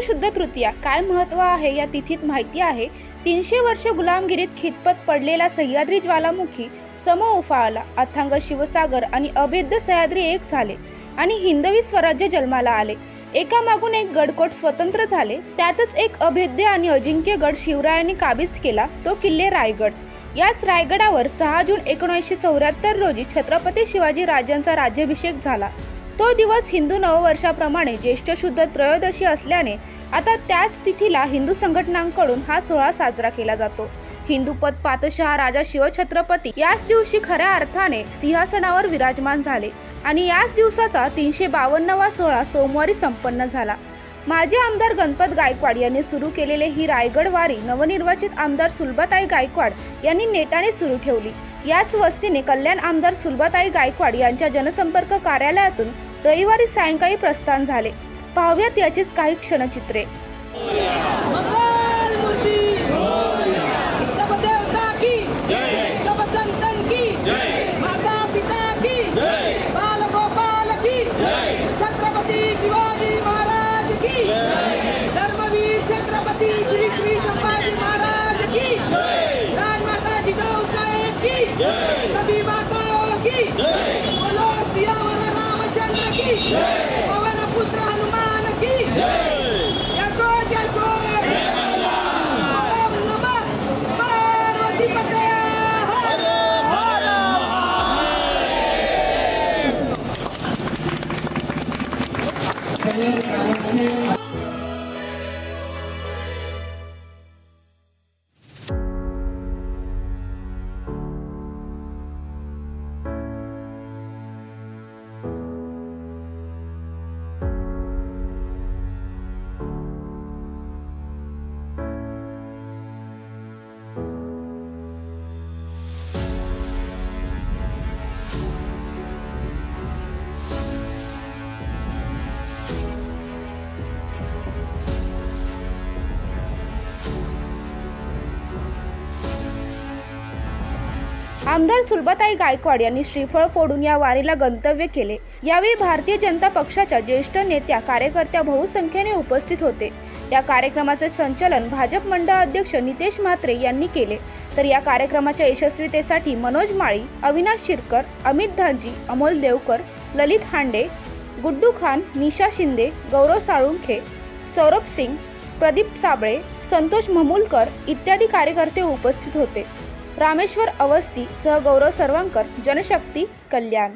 शुद्ध तृतीया काय महत्त्व आहे या तिथीत माहिती आहे। 300 वर्ष गुलामगिरीत खितपत पडलेला सह्याद्री ज्वालामुखी सम उफाळला, अथांग शिवसागर आणि अभेद्य सह्याद्री एक झाले आणि हिंदवी स्वराज्य जन्माला आले। एकामागून एक गडकोट स्वतंत्र झाले। त्यातच एक अभेद्य आणि अजिंक्य गड शिवरायांनी काबीज केला, तो किल्ले रायगड। याच रायगडावर 6 जून 1974 रोजी छत्रपती शिवाजी राजांचा राज्याभिषेक झाला। तो दिवस हिंदू नववर्षाप्रमाणे ज्येष्ठ शुद्ध त्रयोदशी असल्याने आता त्याच तिथीला हिंदू संघटनांकडून हा सोहळा साजरा केला जातो। हिंदूपद पातशाह राजा शिवछत्रपती याच दिवशी खऱ्या अर्थाने सिंहासनावर विराजमान झाले आणि याच दिवसाचा 352वा सोहळा सोमवारी संपन्न झाला। माजी आमदार गणपत गायकवाड यांनी सुरू केलेले ही रायगड वारी नवनिर्वाचित आमदार सुलभाताई गायकवाड यांनी नेटाने सुरू ठेवली। याच वस्तीने कल्याण आमदार सुलभाताई गायकवाड यांच्या जनसंपर्क कार्यालयातून रविवारी सायंकाळी प्रस्थान झाले। पाहूयात याचीच काही क्षणचित्रे। धर्मवीर छत्रपती श्री श्री संभाजी महाराज की राजमाता जिजाऊ साहेब की सभी माताओं की बोलो सियावर रामचंद्र की पवन पुत्र हनुमान की जय ओम नमः पार्वती पते। आमदार सुलभाताई गायकवाड यांनी श्रीफळ फोडून या वारीला गंतव्य केले। यावेळी भारतीय जनता पक्षाच्या ज्येष्ठ नेत्या कार्यकर्त्या बहुसंख्येने उपस्थित होते। या कार्यक्रमाचे संचालन भाजप मंडळ अध्यक्ष नितेश म्हात्रे यांनी केले। तर या कार्यक्रमाच्या यशस्वीतेसाठी मनोज माळी, अविनाश शिरकर, अमित धांजी, अमोल देवकर, ललित हांडे, गुड्डू खान, निशा शिंदे, गौरव साळुंखे, सौरभ सिंग, प्रदीप साबळे, संतोष महमूलकर इत्यादी कार्यकर्ते उपस्थित होते। रामेश्वर अवस्थी सह गौरव सरवंकर, जनशक्ती, कल्याण।